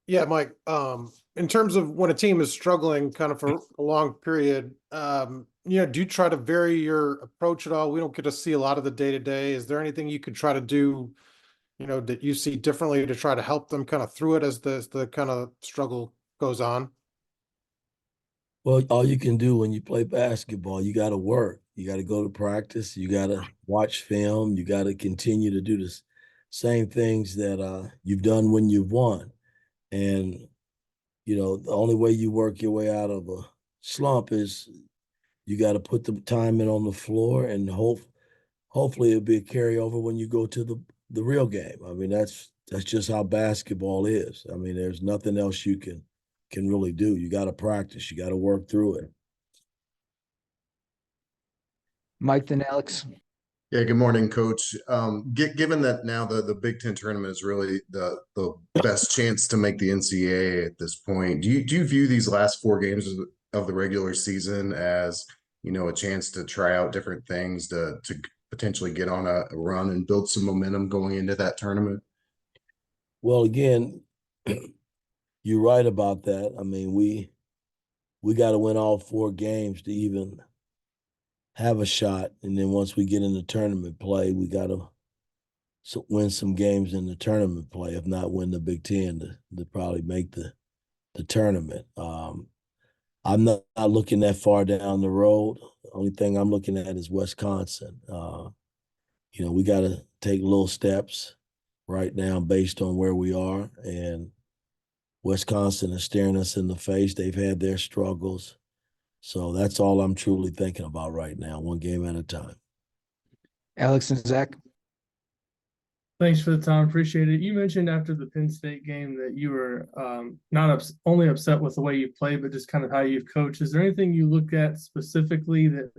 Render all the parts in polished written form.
Yeah, Mike, in terms of when a team is struggling kind of for a long period, do you try to vary your approach at all? We don't get to see a lot of the day to day. Is there anything you could try to do, that you see differently to try to help them kind of through it as the kind of struggle goes on? Well, all you can do when you play basketball, you got to work. You got to go to practice. You got to watch film. You got to continue to do the same things that you've done when you've won. And the only way you work your way out of a slump is you got to put the time in on the floor, and hopefully it'll be a carryover when you go to the real game. I mean, that's just how basketball is. I mean, there's nothing else you can really do. You got to practice. You got to work through it. Mike, then Alex. Yeah, good morning, Coach. Given that now the Big Ten tournament is really the best chance to make the NCAA at this point, do you view these last four games of the regular season as a chance to try out different things to potentially get on a run and build some momentum going into that tournament? Well, again, you're right about that. I mean, we got to win all four games to even have a shot. And then once we get into tournament play, we got to win some games in the tournament play, if not win the Big Ten to probably make the tournament. I'm not looking that far down the road. The only thing I'm looking at is Wisconsin. We got to take little steps right now based on where we are. And Wisconsin is staring us in the face. They've had their struggles. So that's all I'm truly thinking about right now, one game at a time. Alex and Zach. Thanks for the time. Appreciate it. You mentioned after the Penn State game that you were not only upset with the way you played, but just kind of how you've coached. Is there anything you look at specifically that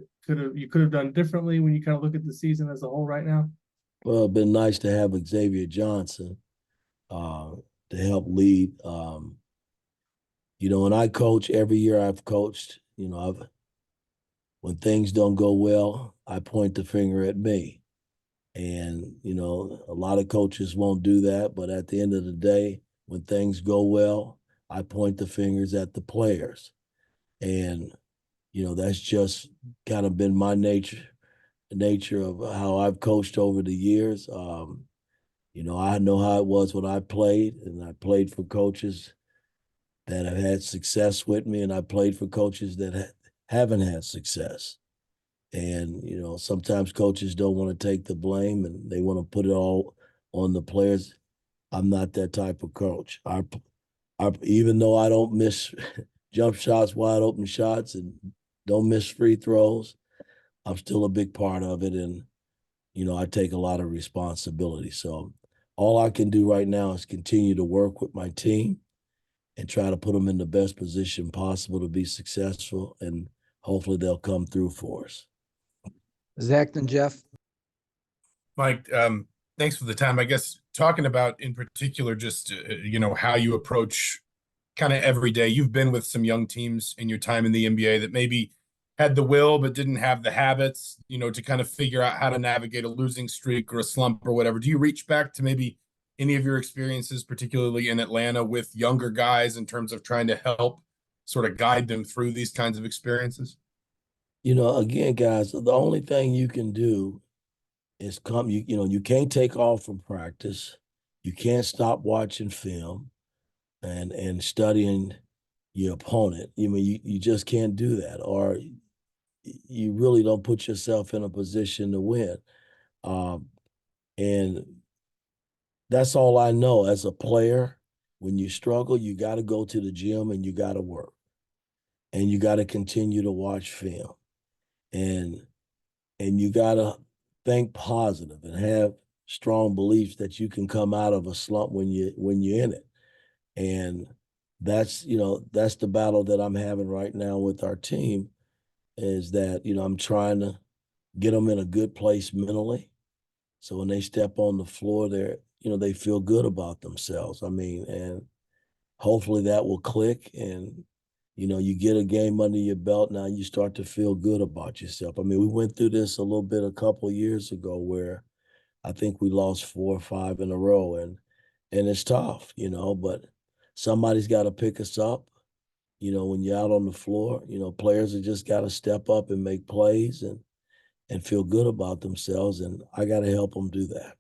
you could have done differently when you kind of look at the season as a whole right now? Well, it'd been nice to have Xavier Johnson to help lead. When I coach, every year I've coached, when things don't go well, I point the finger at me. And, a lot of coaches won't do that. But at the end of the day, when things go well, I point the fingers at the players. And, that's just kind of been my nature of how I've coached over the years. I know how it was when I played, and I played for coaches that have had success with me, and I played for coaches that haven't had success. And, sometimes coaches don't want to take the blame and they want to put it all on the players. I'm not that type of coach. Even though I don't miss jump shots, wide open shots, and don't miss free throws, I'm still a big part of it. And, I take a lot of responsibility. So all I can do right now is continue to work with my team and try to put them in the best position possible to be successful. And hopefully they'll come through for us. Zach and Jeff. Mike, thanks for the time. I guess talking about in particular just, how you approach kind of every day. You've been with some young teams in your time in the NBA that maybe had the will but didn't have the habits, to kind of figure out how to navigate a losing streak or a slump or whatever. Do you reach back to maybe any of your experiences, particularly in Atlanta, with younger guys in terms of trying to help sort of guide them through these kinds of experiences? Again, guys, the only thing you can do is you can't take off from practice. You can't stop watching film and studying your opponent. You just can't do that, or you really don't put yourself in a position to win. And that's all I know as a player. When you struggle, you got to go to the gym and you got to work. And you got to continue to watch film. And you got to think positive and have strong beliefs that you can come out of a slump when you're in it. And that's the battle that I'm having right now with our team, is that I'm trying to get them in a good place mentally, so when they step on the floor, they feel good about themselves. I mean, and hopefully that will click, and you get a game under your belt. Now you start to feel good about yourself. I mean, we went through this a little bit a couple of years ago where I think we lost 4 or 5 in a row, and it's tough, but somebody's got to pick us up. You know, when you're out on the floor, you know, players have just got to step up and make plays and feel good about themselves. And I got to help them do that.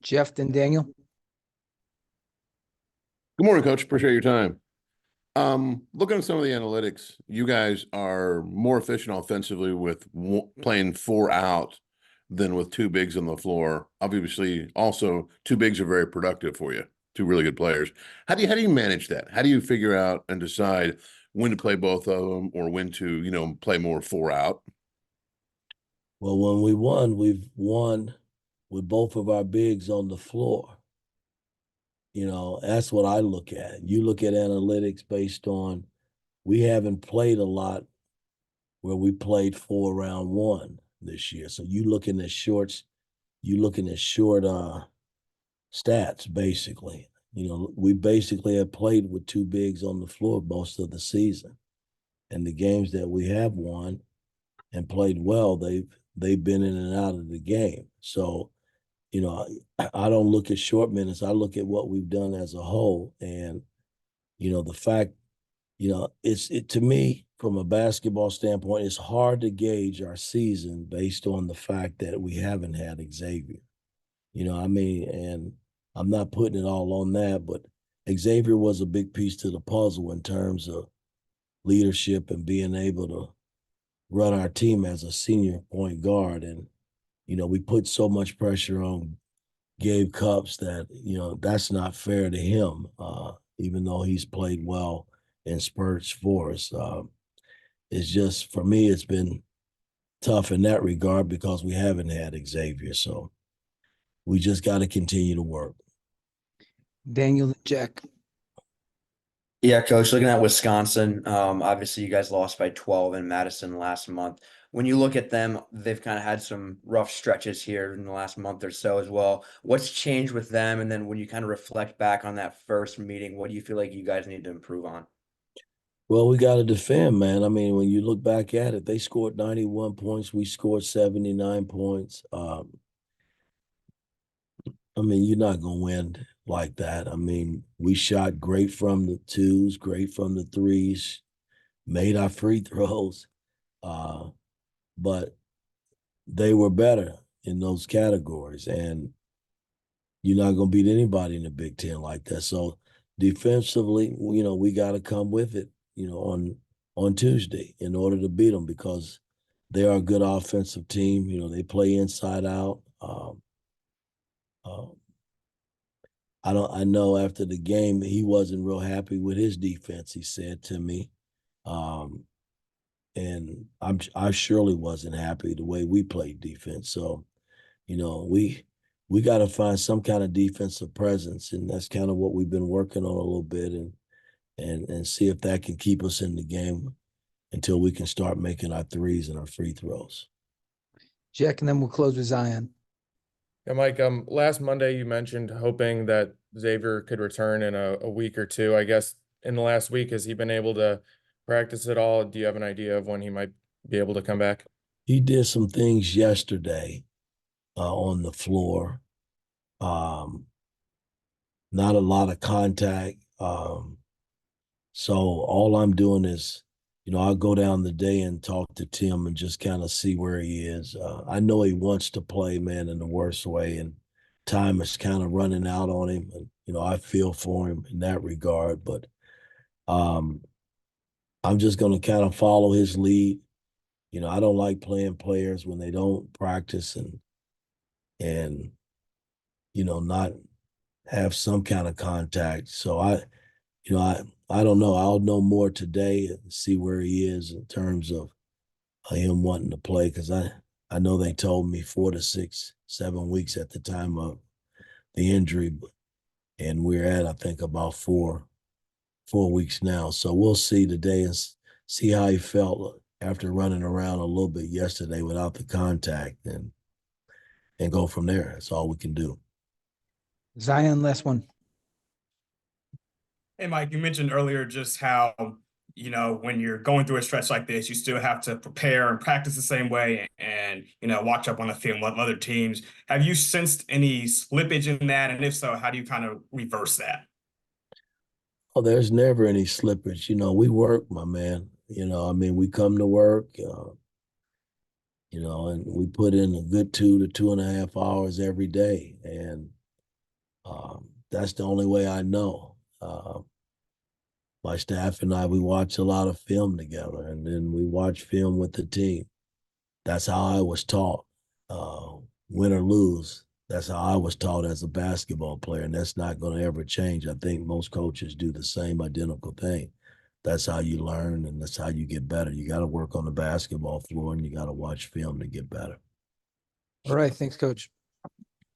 Jeff, then Daniel. Good morning, Coach. Appreciate your time. Looking at some of the analytics, you guys are more efficient offensively with playing 4 out than with 2 bigs on the floor. Obviously, also 2 bigs are very productive for you, 2 really good players. How do you manage that? How do you figure out and decide when to play both of them or when to, play more 4 out? Well, when we've won with both of our bigs on the floor. You know, that's what I look at. You look at analytics based on, we haven't played a lot where we played 4 round 1 this year. So you looking at short stats, basically. You know, we basically have played with 2 bigs on the floor most of the season. And the games that we have won and played well, they've been in and out of the game. So, you know, I don't look at short minutes. I look at what we've done as a whole. And, you know, the fact, you know, to me, from a basketball standpoint, it's hard to gauge our season based on the fact that we haven't had Xavier. You know, I mean, and I'm not putting it all on that, but Xavier was a big piece to the puzzle in terms of leadership and being able to run our team as a senior point guard. And, you know, we put so much pressure on Gabe Cupps that, you know, that's not fair to him, even though he's played well in spurts for us. It's just, for me, it's been tough in that regard because we haven't had Xavier. So we just got to continue to work. Daniel, then Jack. Yeah, Coach, looking at Wisconsin, obviously you guys lost by 12 in Madison last month. When you look at them, they've kind of had some rough stretches here in the last month or so as well. What's changed with them? And then when you kind of reflect back on that first meeting, what do you feel like you guys need to improve on? Well, we got to defend, man. I mean, when you look back at it, they scored 91 points. We scored 79 points. I mean, you're not going to win like that. I mean, we shot great from the 2s, great from the 3s, made our free throws. But they were better in those categories. And you're not going to beat anybody in the Big Ten like that. So defensively, you know, we got to come with it, you know, on Tuesday in order to beat them because they are a good offensive team. You know, they play inside out. I know after the game, he wasn't real happy with his defense, he said to me. And I surely wasn't happy the way we played defense. So, you know, we got to find some kind of defensive presence, and that's kind of what we've been working on a little bit, and see if that can keep us in the game until we can start making our 3s and our free throws. Jack, and then we'll close with Zion. Yeah, Mike, last Monday you mentioned hoping that Xavier could return in a week or 2. I guess in the last week, has he been able to practice at all? Do you have an idea of when he might be able to come back? He did some things yesterday on the floor. Not a lot of contact. So all I'm doing is, you know, I'll go down the day and talk to Tim and just kind of see where he is. I know he wants to play, man, in the worst way, and time is kind of running out on him. And, you know, I feel for him in that regard, but I'm just going to kind of follow his lead. You know, I don't like playing players when they don't practice and you know, not have some kind of contact. So I don't know. I'll know more today and see where he is in terms of him wanting to play, because I know they told me 4 to 6, 7 weeks at the time of the injury, and we're at, I think, about 4 weeks now. So we'll see today and see how he felt after running around a little bit yesterday without the contact, and go from there. That's all we can do. Zion, last one. Hey, Mike, you mentioned earlier just how, when you're going through a stretch like this, you still have to prepare and practice the same way and watch up on the film with other teams. Have you sensed any slippage in that? And if so, how do you kind of reverse that? Oh, there's never any slippage. You know, we work, my man. You know, I mean, we come to work, you know, and we put in a good 2 to 2.5 hours every day. And that's the only way I know. My staff and I, we watch a lot of film together, and then we watch film with the team. That's how I was taught, win or lose. That's how I was taught as a basketball player, and that's not going to ever change. I think most coaches do the same identical thing. That's how you learn, and that's how you get better. You got to work on the basketball floor, and you got to watch film to get better. All right, thanks, Coach.